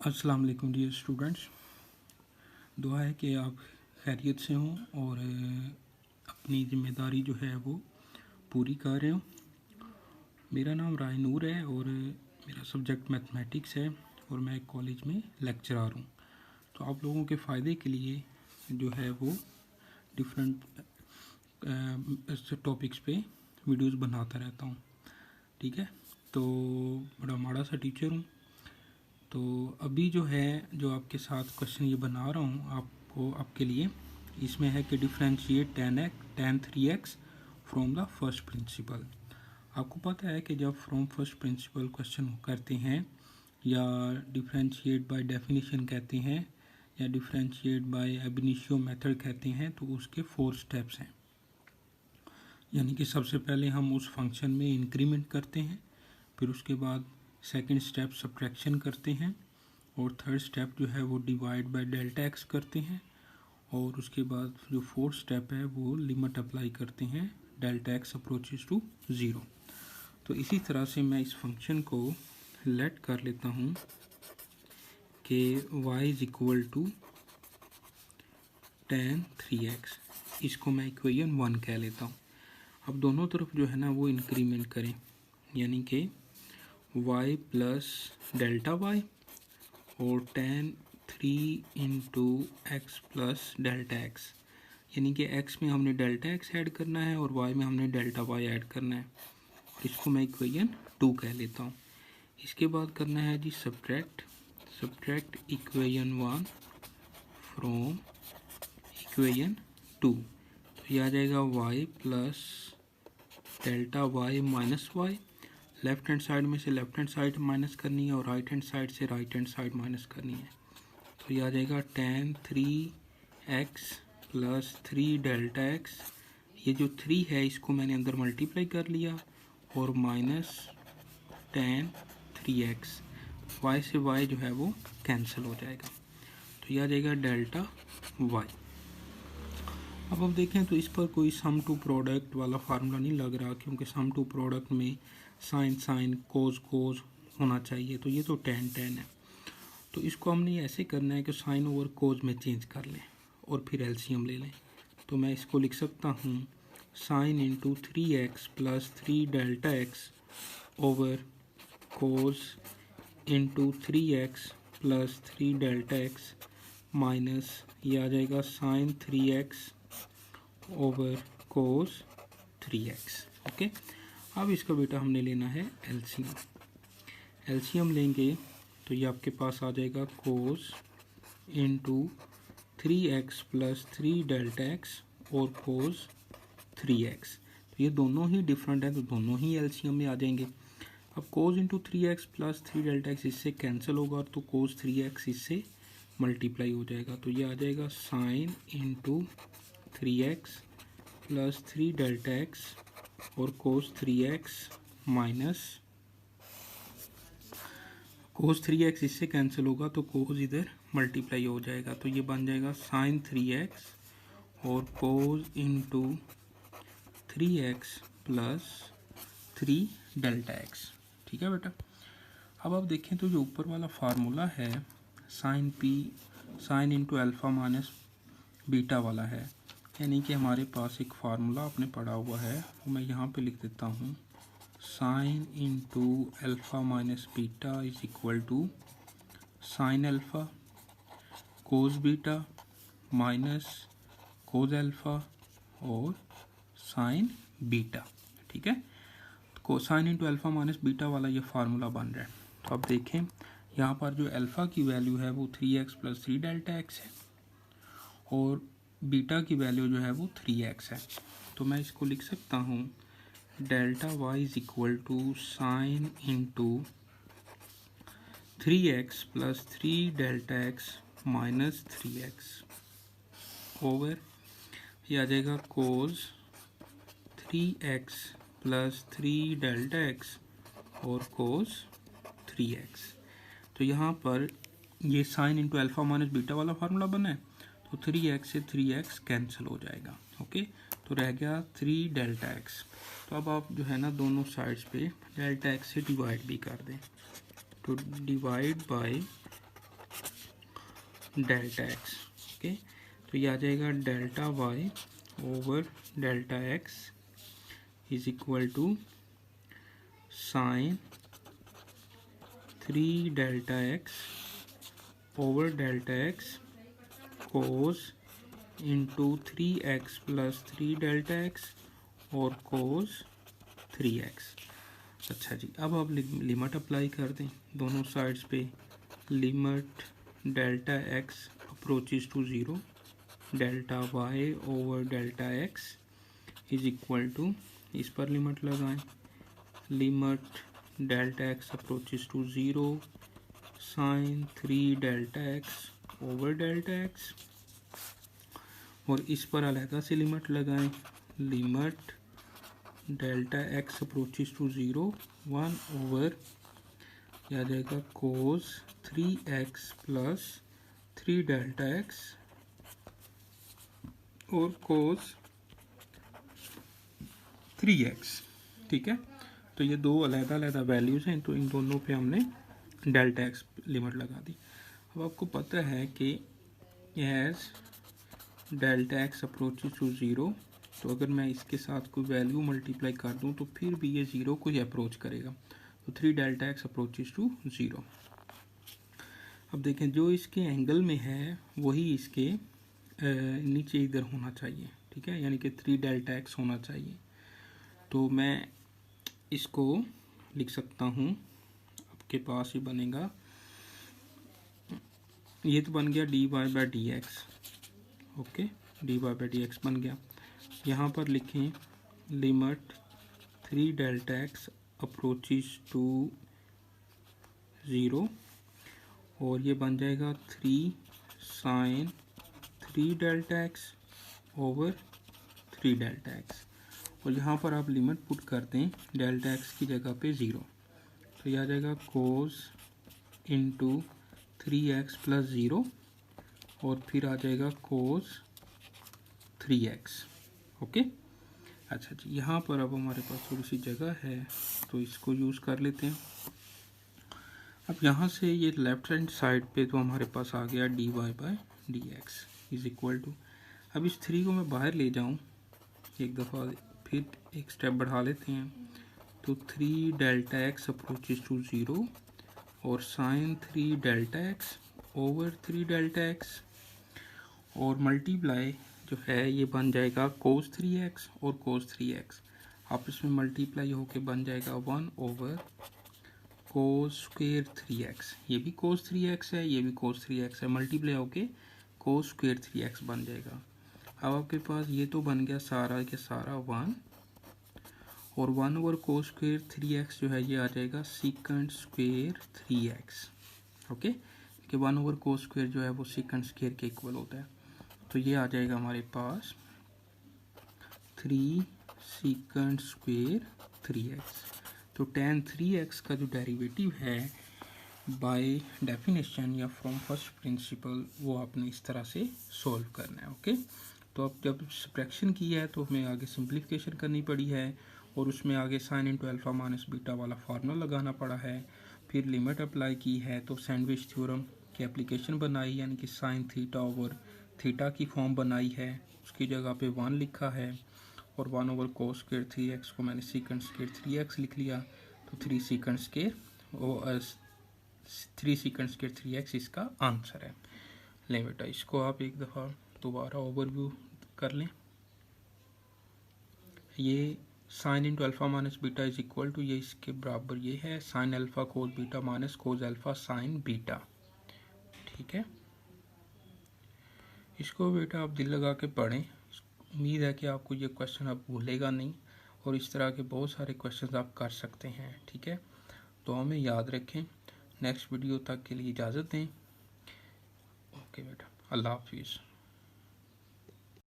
अस्सलाम वालेकुम dear students. दुआ है कि आप खैरियत से हों और अपनी ज़िम्मेदारी जो है वो पूरी कर रहे हों। मेरा नाम राय नूर है और मेरा सब्जेक्ट मैथमेटिक्स है और मैं एक कॉलेज में लेक्चरर हूँ। तो आप लोगों के फ़ायदे के लिए जो है वो डिफरेंट टॉपिक्स पे वीडियोस बनाता रहता हूँ। ठीक है, तो बड़ा माड़ा सा टीचर हूँ। तो अभी जो है जो आपके साथ क्वेश्चन ये बना रहा हूँ आपके लिए, इसमें है कि differentiate tan 3x from the first principle. आपको पता है कि जब फ्रॉम फर्स्ट प्रिंसिपल क्वेश्चन करते हैं या डिफ्रेंशिएट बाय डेफिनेशन कहते हैं या डिफ्रेंशिएट बाय अब इनिशियो मेथड कहते हैं, तो उसके 4 स्टेप्स हैं। यानी कि सबसे पहले हम उस फंक्शन में इंक्रीमेंट करते हैं, फिर उसके बाद सेकंड स्टेप सब्ट्रैक्शन करते हैं और थर्ड स्टेप जो है वो डिवाइड बाय डेल्टा एक्स करते हैं और उसके बाद जो फोर्थ स्टेप है वो लिमिट अप्लाई करते हैं डेल्टा एक्स अप्रोचेस टू 0। तो इसी तरह से मैं इस फंक्शन को लेट कर लेता हूँ कि y is equal to tan 3x। इसको मैं इक्वेशन 1 कह लेता हूँ। अब दोनों तरफ जो है ना वो इंक्रीमेंट करें, यानी कि y प्लस डेल्टा वाई और tan 3 into x plus delta x, यानी कि x में हमने डेल्टा एक्स ऐड करना है और y में हमने डेल्टा वाई ऐड करना है। और इसको मैं इक्वेशन 2 कह लेता हूँ। इसके बाद करना है जी सब्ट्रैक्ट इक्वेशन 1 फ्रॉम इक्वेशन 2। तो ये आ जाएगा y plus delta Y minus Y. Left hand side में से लेफ्ट हैंड साइड माइनस करनी है और राइट हैंड साइड से राइट हैंड साइड माइनस करनी है। तो ये आ जाएगा tan 3x plus 3 delta x. ये जो 3 है इसको मैंने अंदर मल्टीप्लाई कर लिया और माइनस tan 3x। y से y जो है वो कैंसिल हो जाएगा, तो ये आ जाएगा डेल्टा y। अब हम देखें तो इस पर कोई सम टू प्रोडक्ट वाला फार्मूला नहीं लग रहा, क्योंकि सम टू प्रोडक्ट में साइन कोज होना चाहिए। तो ये तो tan है, तो इसको हमने ऐसे करना है कि साइन ओवर कोज में चेंज कर लें और फिर एलसीएम ले लें। तो मैं इसको लिख सकता हूँ sine into 3x plus 3 delta x over cos into 3x plus 3 delta x minus ये आ जाएगा साइन 3x ओवर कोज 3x। ओके, अब इसका बेटा हमने लेना है एलसीएम लेंगे तो ये आपके पास आ जाएगा cos into 3x plus 3 delta x और कोस 3x। तो ये दोनों ही डिफरेंट है, तो दोनों ही एलसीएम में आ जाएंगे। अब cos into 3x plus 3 delta x इससे कैंसिल होगा, तो कोस 3x इससे मल्टीप्लाई हो जाएगा। तो ये आ जाएगा sign into 3x plus 3 delta x और cos 3x minus cos 3x इससे कैंसिल होगा, तो कोस इधर मल्टीप्लाई हो जाएगा। तो ये बन जाएगा साइन 3x और cos into 3x plus 3 delta x. ठीक है बेटा। अब आप देखें तो जो ऊपर वाला फार्मूला है sign into alpha minus beta वाला है, यानी कि हमारे पास एक फार्मूला आपने पढ़ा हुआ है, वो मैं यहाँ पे लिख देता हूँ। Sine into alpha minus beta is equal to sine alpha cos beta minus cos alpha और साइन बीटा। ठीक है, तो sine into alpha minus beta वाला ये फार्मूला बन रहा है। तो अब देखें यहाँ पर जो अल्फ़ा की वैल्यू है वो 3x प्लस 3 डेल्टा एक्स है और बीटा की वैल्यू जो है वो 3x है। तो मैं इसको लिख सकता हूँ delta y is equal to sine into 3x plus 3 delta x minus 3x over ये आ जाएगा cos 3x plus 3 delta x और कोस 3x। तो यहाँ पर ये sine into alpha minus beta वाला फार्मूला बना है, तो 3x से 3x कैंसिल हो जाएगा। ओके, तो रह गया 3 डेल्टा एक्स। तो अब आप जो है ना दोनों साइड्स पे डेल्टा एक्स से डिवाइड भी कर दें, तो divide by delta x. Okay, तो ये आ जाएगा delta y over delta x is equal to sine 3 delta x over delta x cos into 3x plus 3 delta x और कोस 3x। अच्छा जी, अब आप लिमिट अप्लाई कर दें दोनों साइड्स पे। Limit delta x approaches to zero, delta y over delta x is equal to, इस पर लिमिट लगाएं, limit delta x approaches to zero sine 3 delta x over delta x, और इस पर अलहदा से लिमिट लगाएं, limit delta x approaches to zero 1 over आ जाएगा cos 3x plus 3 delta x और कोस 3x। ठीक है, तो ये दो अलग-अलग वैल्यूज़ हैं, तो इन दोनों पे हमने डेल्टा एक्स लिमिट लगा दी। अब आपको पता है कि as delta x approaches to zero, तो अगर मैं इसके साथ कोई वैल्यू मल्टीप्लाई कर दूं तो फिर भी ये ज़ीरो को ही अप्रोच करेगा। तो 3 delta x approaches to zero. अब देखें, जो इसके एंगल में है वही इसके नीचे इधर होना चाहिए। ठीक है, यानी कि 3 डेल्टा एक्स होना चाहिए। तो मैं इसको लिख सकता हूँ, आपके पास ही बनेगा, ये तो बन गया d y by d x. Okay, d y by d x बन गया। यहाँ पर लिखें limit 3 delta x approaches to zero, और ये बन जाएगा 3 sine 3 delta x over 3 delta x, और यहाँ पर आप लिमिट पुट कर दें डेल्टा एक्स की जगह पे ज़ीरो, तो यह आ जाएगा cos into 3x plus zero, और फिर आ जाएगा कोस 3x। ओके, अच्छा जी, यहाँ पर अब हमारे पास थोड़ी सी जगह है तो इसको यूज़ कर लेते हैं। अब यहाँ से ये लेफ्ट हैंड साइड पे तो हमारे पास आ गया d y by d x is equal to, अब इस 3 को मैं बाहर ले जाऊँ एक दफ़ा, फिर एक स्टेप बढ़ा लेते हैं, तो 3 delta x approaches to zero और sine 3 delta x over 3 delta x, और मल्टीप्लाई जो है ये बन जाएगा कोस 3x और कोस 3x, आपस में मल्टीप्लाई होके बन जाएगा 1 ओवर कोस स्क्वायर 3x। ये भी कोस 3x है, ये भी कोस 3x है, मल्टीप्लाई होके कोस स्क्वायर 3x बन जाएगा। अब आपके पास ये तो बन गया सारा के सारा 1, और 1 ओवर कोस स्क्वायर 3x जो है ये आ जाएगा सीकेंड स्क्वायर 3x। ओके, कि 1 ओवर कोस स्क्वायर जो है वो सीकेंड स्क्वायर के इक्वल होता है, तो ये आ जाएगा हमारे पास 3 सीकेंड स्क्वायर 3x। तो tan 3x का जो डेरिवेटिव है बाय डेफिनेशन या फ्रॉम फर्स्ट प्रिंसिपल, वो आपने इस तरह से सॉल्व करना है। ओके, तो अब जब सब्ट्रैक्शन की है तो हमें आगे सिंप्लीफिकेशन करनी पड़ी है, और उसमें आगे sign into alpha minus beta वाला फार्मूला लगाना पड़ा है, फिर लिमिट अप्लाई की है, तो सैंडविच थ्योरम की एप्लीकेशन बनाई, यानी कि साइन थीटा ओवर थीटा की फॉर्म बनाई है, उसकी जगह पे 1 लिखा है, और 1 ओवर कोस स्क्वायर 3x को मैंने सीकेंड स्क्वायर 3x लिख लिया, तो 3 सीकेंड स्क्वायर 3x इसका आंसर है। ले बेटा, इसको आप एक दफ़ा दोबारा ओवरव्यू कर लें। ये sine into alpha minus beta is equal to, ये इसके बराबर ये है sine alpha cos beta minus cos alpha sine beta. ठीक है, इसको बेटा आप दिल लगा के पढ़ें, उम्मीद है कि आपको ये क्वेश्चन आप भूलेगा नहीं, और इस तरह के बहुत सारे क्वेश्चन आप कर सकते हैं। ठीक है, तो हमें याद रखें। नेक्स्ट वीडियो तक के लिए इजाज़त दें। ओके बेटा, अल्लाह हाफिज़।